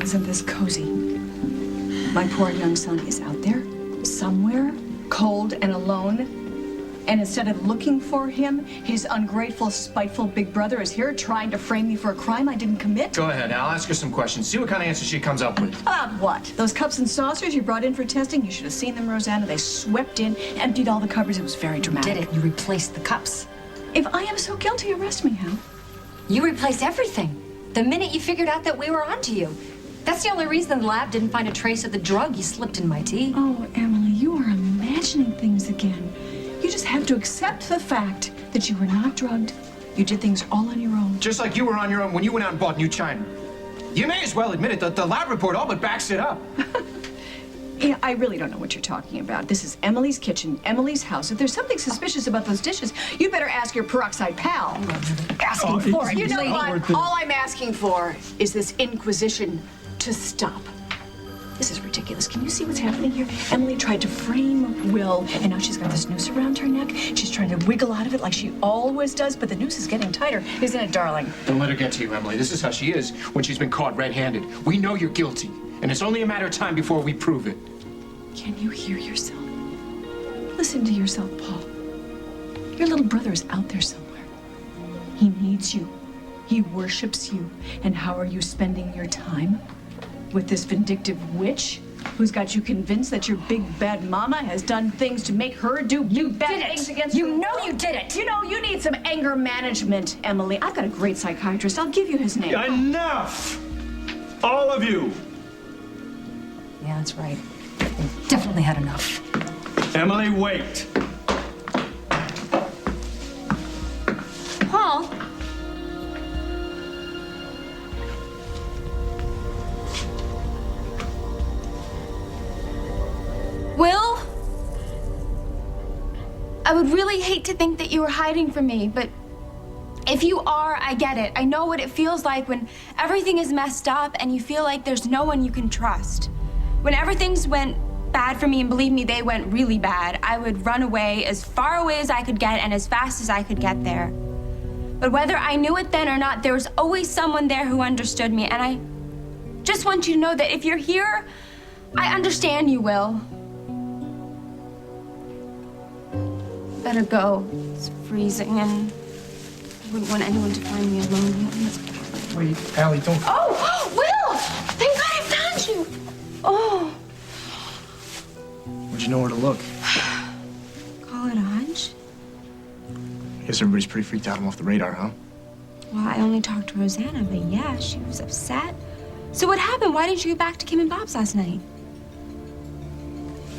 isn't this cozy? My poor young son is out there, somewhere, cold and alone. And instead of looking for him, his ungrateful, spiteful big brother is here trying to frame me for a crime I didn't commit. Go ahead, I'll ask her some questions. See what kind of answers she comes up with. What? Those cups and saucers you brought in for testing? You should have seen them, Rosanna. They swept in, emptied all the cupboards. It was very dramatic. Did it? You replaced the cups. If I am so guilty, arrest me, Hal. You replaced everything. The minute you figured out that we were onto you. That's the only reason the lab didn't find a trace of the drug you slipped in my tea. Oh, Emily, you are imagining things again. You just have to accept the fact that you were not drugged. You did things all on your own. Just like you were on your own when you went out and bought new china. You may as well admit it. The lab report all but backs it up. Yeah, I really don't know what you're talking about. This is Emily's kitchen, Emily's house. If there's something suspicious about those dishes, you better ask your peroxide pal. Asking for it. You know what? All I'm asking for is this inquisition to stop. This is ridiculous. Can you see what's happening here? Emily tried to frame Will, and now she's got this noose around her neck. She's trying to wiggle out of it like she always does, but the noose is getting tighter. Isn't it, darling? Don't let her get to you, Emily. This is how she is when she's been caught red-handed. We know you're guilty, and it's only a matter of time before we prove it. Can you hear yourself? Listen to yourself, Paul. Your little brother is out there somewhere. He needs you. He worships you. And how are you spending your time? With this vindictive witch who's got you convinced that your big bad mama has done things to make her do bad things against you. You know you did it. You know, you need some anger management, Emily. I've got a great psychiatrist. I'll give you his name. Enough! All of you! Yeah, that's right. We've definitely had enough. Emily, wait. Paul? Will? I would really hate to think that you were hiding from me, but if you are, I get it. I know what it feels like when everything is messed up and you feel like there's no one you can trust. When everything's went bad for me, and believe me, they went really bad, I would run away as far away as I could get and as fast as I could get there. But whether I knew it then or not, there was always someone there who understood me, and I just want you to know that if you're here, I understand you, Will. Better go. It's freezing, and I wouldn't want anyone to find me alone in this apartment. Wait, Allie, don't... Oh, Will! Thank God I found you! Oh. Would you know where to look? Call it a hunch? I guess everybody's pretty freaked out. I'm off the radar, huh? Well, I only talked to Rosanna, but yeah, she was upset. So what happened? Why didn't you get back to Kim and Bob's last night?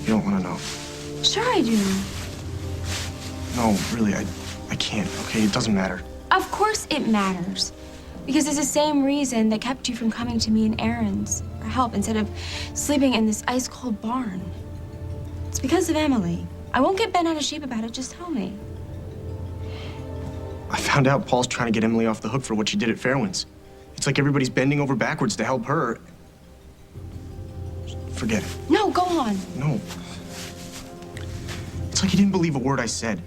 You don't want to know. Sure I do. No, really, I can't, okay? It doesn't matter. Of course it matters. Because it's the same reason that kept you from coming to me in errands for help instead of sleeping in this ice-cold barn. It's because of Emily. I won't get bent out of shape about it, just tell me. I found out Paul's trying to get Emily off the hook for what she did at Fairwinds. It's like everybody's bending over backwards to help her. Forget it. No, go on. No. It's like he didn't believe a word I said.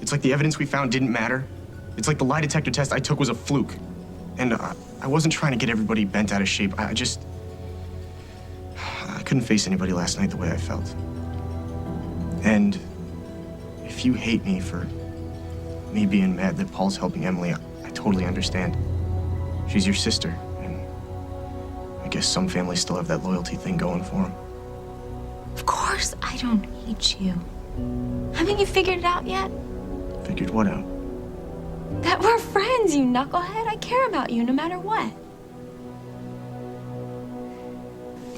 It's like the evidence we found didn't matter. It's like the lie detector test I took was a fluke. And I wasn't trying to get everybody bent out of shape. I couldn't face anybody last night the way I felt. And if you hate me for me being mad that Paul's helping Emily, I totally understand. She's your sister, and I guess some families still have that loyalty thing going for them. Of course I don't hate you. Haven't you figured it out yet? Figured what out? That we're friends, you knucklehead. I care about you no matter what.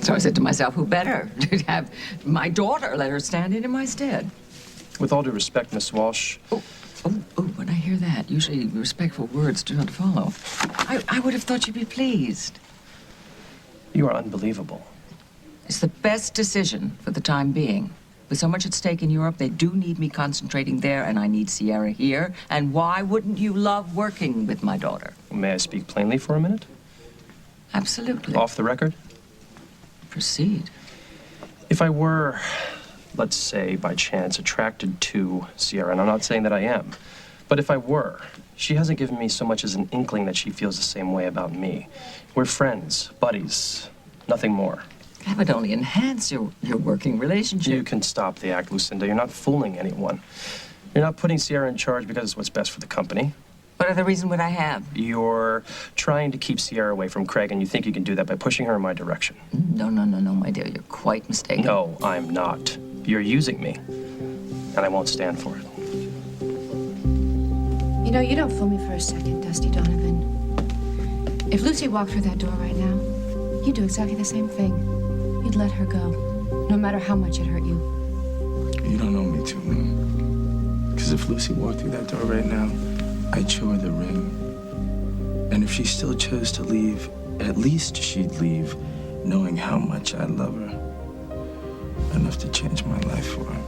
So I said to myself, who better to have my daughter let her stand in my stead? With all due respect, Miss Walsh. Oh, when I hear that, usually respectful words do not follow. I would have thought you'd be pleased. You are unbelievable. It's the best decision for the time being. With so much at stake in Europe, they do need me concentrating there, and I need Sierra here. And why wouldn't you love working with my daughter? May I speak plainly for a minute? Absolutely. Off the record? Proceed. If I were, let's say, by chance, attracted to Sierra, and I'm not saying that I am, but if I were, she hasn't given me so much as an inkling that she feels the same way about me. We're friends, buddies, nothing more. That would only enhance your working relationship. You can stop the act, Lucinda. You're not fooling anyone. You're not putting Sierra in charge because it's what's best for the company. What other reason would I have? You're trying to keep Sierra away from Craig, and you think you can do that by pushing her in my direction. No, my dear. You're quite mistaken. No, I'm not. You're using me, and I won't stand for it. You know, you don't fool me for a second, Dusty Donovan. If Lucy walked through that door right now, you'd do exactly the same thing. You'd let her go, no matter how much it hurt you. You don't know me too well. Because if Lucy walked through that door right now, I'd show her the ring. And if she still chose to leave, at least she'd leave knowing how much I love her. Enough to change my life for her.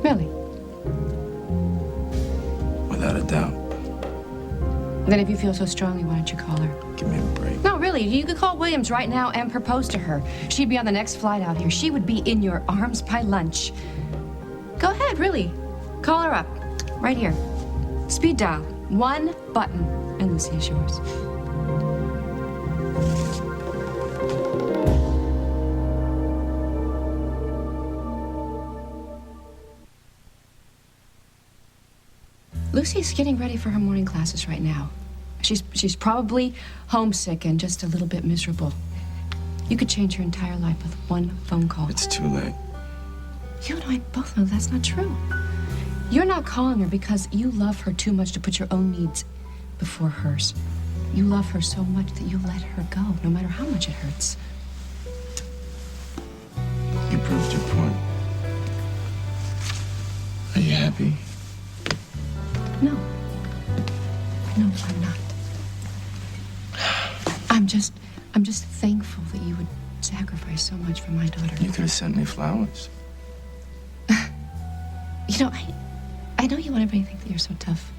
Really? Without a doubt. Then if you feel so strongly, why don't you call her? Give me a break. No, really, you could call Williams right now and propose to her. She'd be on the next flight out here. She would be in your arms by lunch. Go ahead, really. Call her up. Right here. Speed dial. One button, and Lucy is yours. Lucy's getting ready for her morning classes right now. She's probably homesick and just a little bit miserable. You could change her entire life with one phone call. It's too late. You and I both know that's not true. You're not calling her because you love her too much to put your own needs before hers. You love her so much that you let her go, no matter how much it hurts. You proved your point. Are you happy? No. No, I'm not. I'm just thankful that you would sacrifice so much for my daughter. You could have sent me flowers. You know, I know you want everybody to think that you're so tough.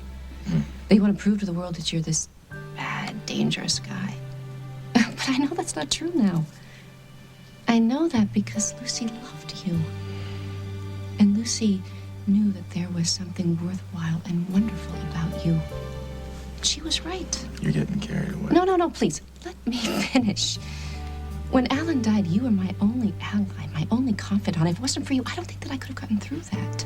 That you want to prove to the world that you're this bad, dangerous guy. But I know that's not true now. I know that because Lucy loved you. And Lucy knew that there was something worthwhile and wonderful about you. She was right. You're getting carried away. No, please. Let me finish. When Alan died, you were my only ally, my only confidant. If it wasn't for you, I don't think that I could have gotten through that.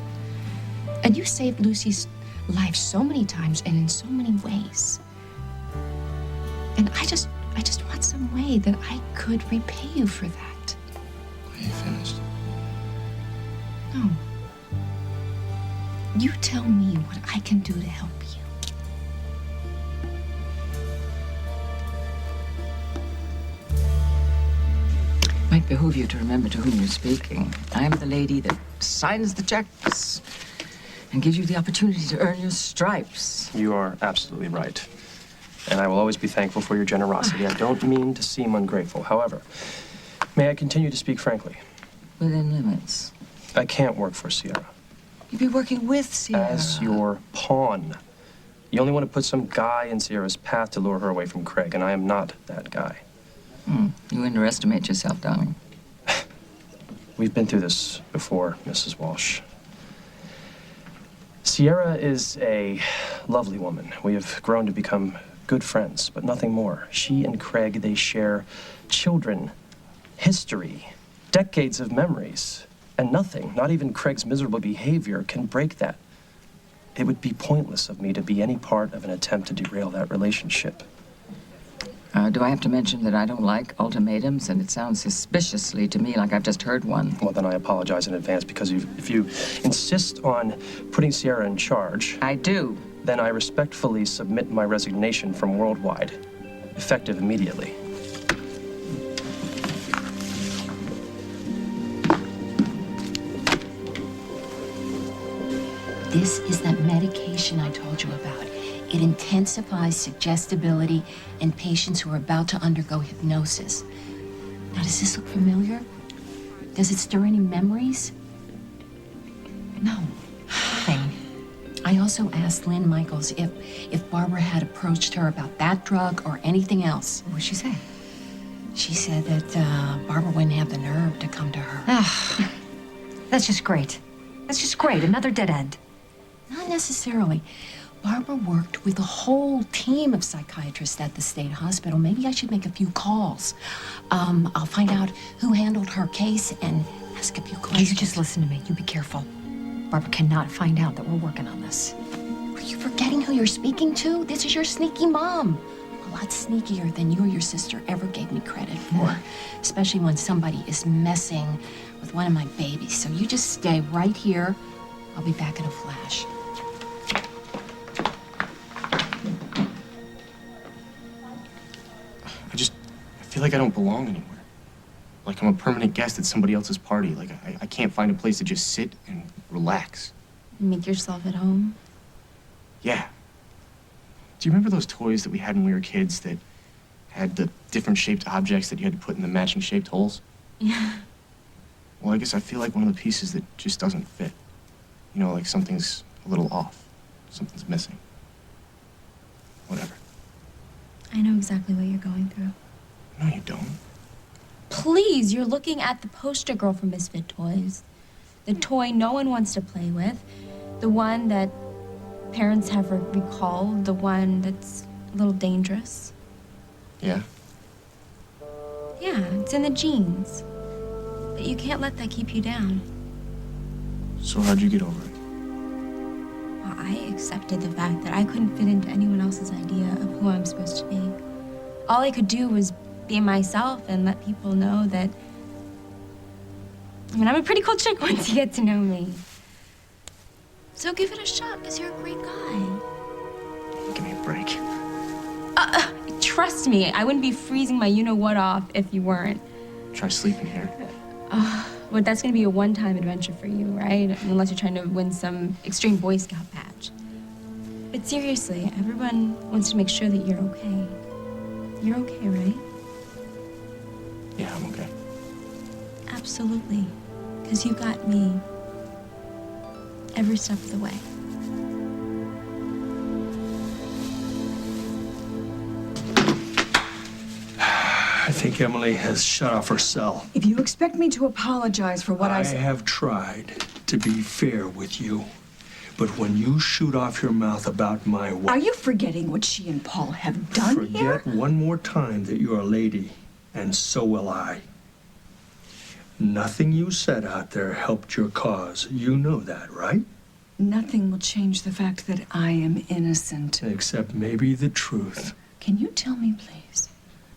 And you saved Lucy's life so many times and in so many ways. And I just want some way that I could repay you for that. Are you finished? No. You tell me what I can do to help you. Might behoove you to remember to whom you're speaking. I am the lady that signs the checks and gives you the opportunity to earn your stripes. You are absolutely right. And I will always be thankful for your generosity. I don't mean to seem ungrateful. However, may I continue to speak frankly? Within limits. I can't work for Sierra. You'd be working with Sierra. As your pawn. You only want to put some guy in Sierra's path to lure her away from Craig, and I am not that guy. You underestimate yourself, darling. We've been through this before, Mrs. Walsh. Sierra is a lovely woman. We have grown to become good friends, but nothing more. She and Craig, they share children, history, decades of memories, and nothing, not even Craig's miserable behavior, can break that. It would be pointless of me to be any part of an attempt to derail that relationship. Do I have to mention that I don't like ultimatums, and it sounds suspiciously to me like I've just heard one? Well, then I apologize in advance, because if you insist on putting Sierra in charge, I do. then I respectfully submit my resignation from Worldwide, effective immediately. This is that medication I told you about. It intensifies suggestibility in patients who are about to undergo hypnosis. Now, does this look familiar? Does it stir any memories? No. Okay. I also asked Lynn Michaels if Barbara had approached her about that drug or anything else. What'd she say? She said that Barbara wouldn't have the nerve to come to her. That's just great. That's just great. Another dead end. Not necessarily. Barbara worked with a whole team of psychiatrists at the state hospital. Maybe I should make a few calls. I'll find out who handled her case and ask a few questions. You just listen to me. You be careful. Barbara cannot find out that we're working on this. Are you forgetting who you're speaking to? This is your sneaky mom. A lot sneakier than you or your sister ever gave me credit for. Especially when somebody is messing with one of my babies. So you just stay right here. I'll be back in a flash. I feel like I don't belong anywhere. Like I'm a permanent guest at somebody else's party. Like I can't find a place to just sit and relax. Make yourself at home. Yeah. Do you remember those toys that we had when we were kids that had the different shaped objects that you had to put in the matching shaped holes? Yeah. Well, I guess I feel like one of the pieces that just doesn't fit. You know, like something's a little off. Something's missing. Whatever. I know exactly what you're going through. No, you don't. Please, you're looking at the poster girl for Misfit Toys. The toy no one wants to play with. The one that parents have recalled. The one that's a little dangerous. Yeah? Yeah, it's in the genes. But you can't let that keep you down. So how'd you get over it? Well, I accepted the fact that I couldn't fit into anyone else's idea of who I'm supposed to be. All I could do was be myself and let people know that, I mean, I'm a pretty cool chick once you get to know me. So give it a shot, because you're a great guy. Give me a break. Trust me, I wouldn't be freezing my you-know-what off if you weren't. Try sleeping here. But that's gonna be a one-time adventure for you, right? Unless you're trying to win some extreme Boy Scout badge. But seriously, everyone wants to make sure that you're okay. You're okay, right? Yeah, I'm okay. Absolutely. Because you got me every step of the way. I think Emily has shut off her cell. If you expect me to apologize for what I said. have tried to be fair with you, but when you shoot off your mouth about my Are wife, you forgetting what she and Paul have done here? forget one more time that you're a lady, and so will I. Nothing you said out there helped your cause. You know that, right? Nothing will change the fact that I am innocent. Except maybe the truth. Can you tell me, please,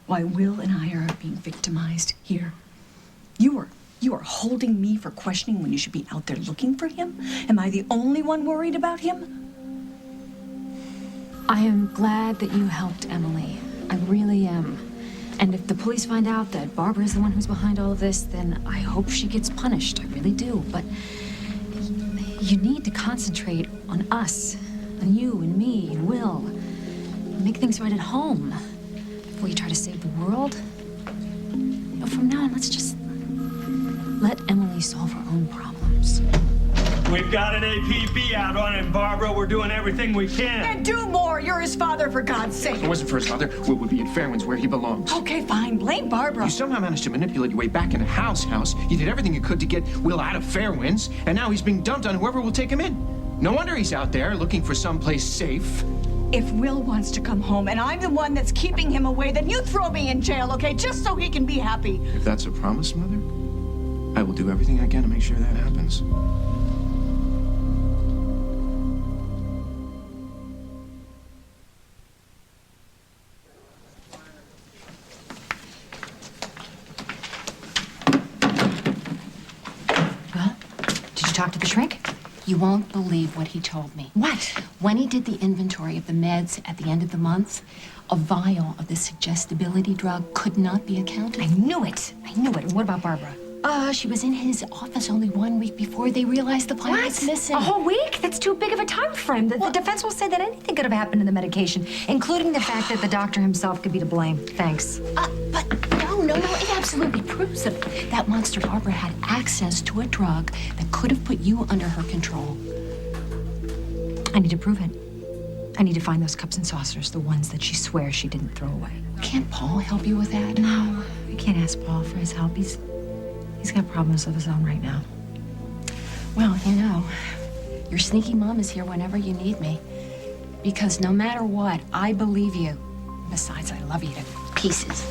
why Will and I are being victimized here? You are holding me for questioning when you should be out there looking for him? Am I the only one worried about him? I am glad that you helped Emily. I really am. And if the police find out that Barbara is the one who's behind all of this, then I hope she gets punished. I really do. But you need to concentrate on us, on you and me and Will. Make things right at home before you try to save the world. But from now on, let's just let Emily solve her own problems. We've got an APB out on him, Barbara. We're doing everything we can. And do more! You're his father, for God's sake! If it wasn't for his father, Will would be at Fairwinds where he belongs. Okay, fine. Blame Barbara. You somehow managed to manipulate your way back into Hal's house. You did everything you could to get Will out of Fairwinds, and now he's being dumped on whoever will take him in. No wonder he's out there looking for someplace safe. If Will wants to come home and I'm the one that's keeping him away, then you throw me in jail, okay? Just so he can be happy. If that's a promise, Mother, I will do everything I can to make sure that happens. Well, did you talk to the shrink? You won't believe what he told me. What? When he did the inventory of the meds at the end of the month, a vial of the suggestibility drug could not be accounted. I knew it. I knew it. And what about Barbara? She was in his office only 1 week before they realized the vial was missing. A whole week? That's too big of a time frame. The defense will say that anything could have happened to the medication, including the fact that the doctor himself could be to blame. Thanks. But no, it absolutely proves that that monster Barbara had access to a drug that could have put you under her control. I need to prove it. I need to find those cups and saucers, the ones that she swears she didn't throw away. Can't Paul help you with that? No, I can't ask Paul for his help. He's got problems of his own right now. Well, you know, your sneaky mom is here whenever you need me. Because no matter what, I believe you. Besides, I love you to pieces.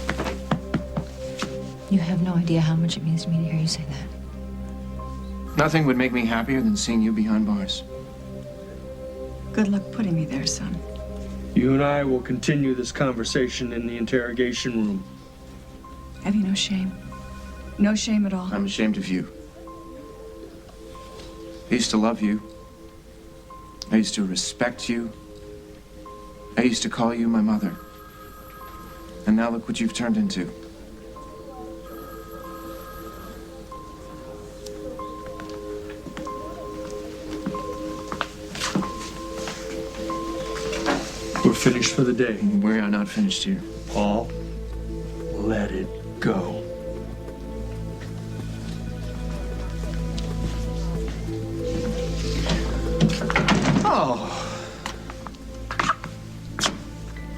You have no idea how much it means to me to hear you say that. Nothing would make me happier than seeing you behind bars. Good luck putting me there, son. You and I will continue this conversation in the interrogation room. Have you no shame? No shame at all? I'm ashamed of you. I used to love you. I used to respect you. I used to call you my mother. And now look what you've turned into. We're finished for the day. We are not finished here. Paul, let it go. Oh.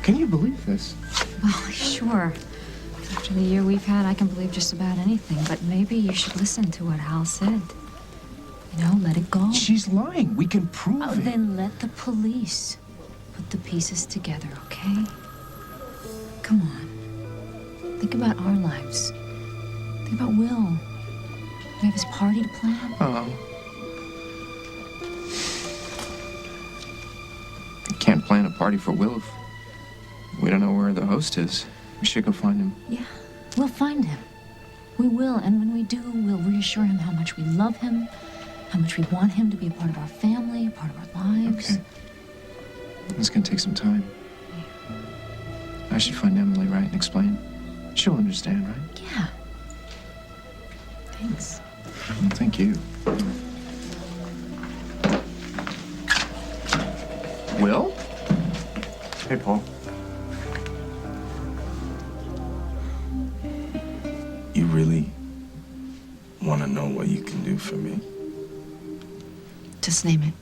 Can you believe this? Well, sure. After the year we've had, I can believe just about anything. But maybe you should listen to what Hal said. You know, let it go. She's lying. We can prove Oh, it. then let the police put the pieces together, okay? Come on. Think about our lives. Think about Will. We have his party to plan. Oh. We can't plan a party for Will if we don't know where the host is. We should go find him. Yeah, we'll find him. We will, and when we do, we'll reassure him how much we love him, how much we want him to be a part of our family, a part of our lives. Okay. It's gonna take some time. I should find Emily, right, and explain. She'll understand, right? Yeah. Thanks. Well, thank you. Will? Hey, Paul. You really want to know what you can do for me? Just name it.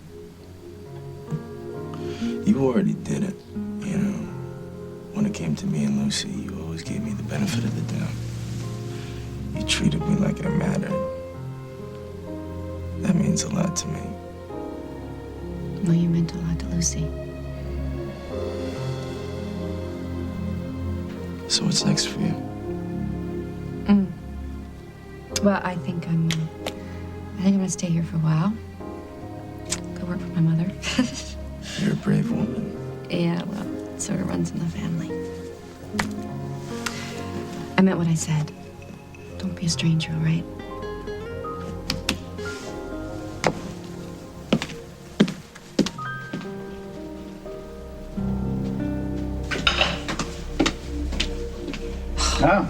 You already did it, you know. When it came to me and Lucy, you always gave me the benefit of the doubt. You treated me like I mattered. That means a lot to me. Well, you meant a lot to Lucy. So what's next for you? Well, I think I'm gonna stay here for a while. Go work for my mother. You're a brave woman. Yeah, well, it sort of runs in the family. I meant what I said. Don't be a stranger, all right? Ah,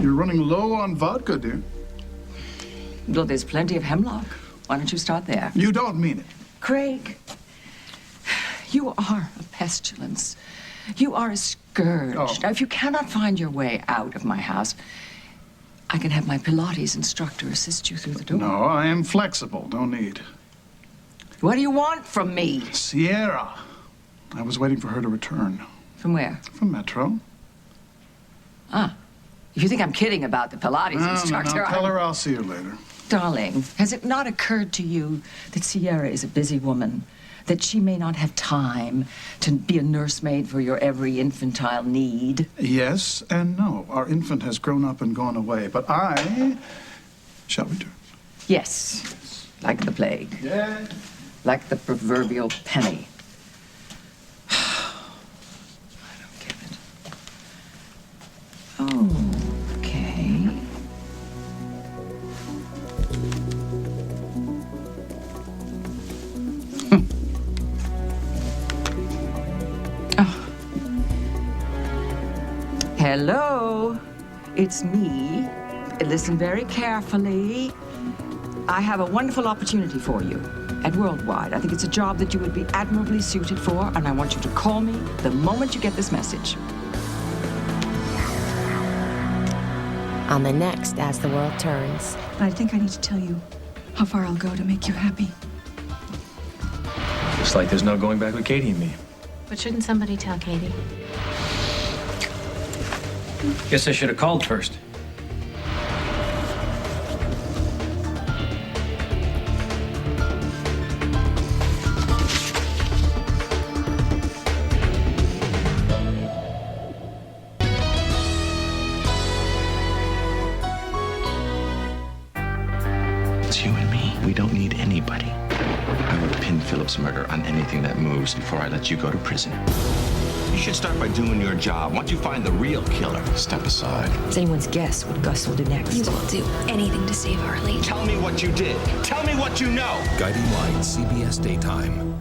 you're running low on vodka, dear. Well, there's plenty of hemlock. Why don't you start there? You don't mean it. Craig, you are a pestilence. You are a scourge. Oh. Now, if you cannot find your way out of my house, I can have my Pilates instructor assist you through the door. No, I am flexible. No need. What do you want from me? Sierra. I was waiting for her to return. From where? From Metro. Ah. If you think I'm kidding about the Pilates instructor, No, tell her I'll see her later. Darling, has it not occurred to you that Sierra is a busy woman? That she may not have time to be a nursemaid for your every infantile need? Yes and no. Our infant has grown up and gone away, but I shall return. Yes, like the plague. Yeah. Like the proverbial penny. I don't get it. Okay. Oh. Hello, it's me. Listen very carefully. I have a wonderful opportunity for you at Worldwide. I think it's a job that you would be admirably suited for, and I want you to call me the moment you get this message. On the next As the World Turns. But I think I need to tell you how far I'll go to make you happy. Looks like there's no going back with Katie and me. But shouldn't somebody tell Katie? Guess I should have called first. Phillips' murder on anything that moves before I let you go to prison. You should start by doing your job. Once you find the real killer, Step aside. It's anyone's guess what Gus will do next. You will do anything to save Harley. tell me what you did. Tell me what you know. Guiding Light, CBS Daytime.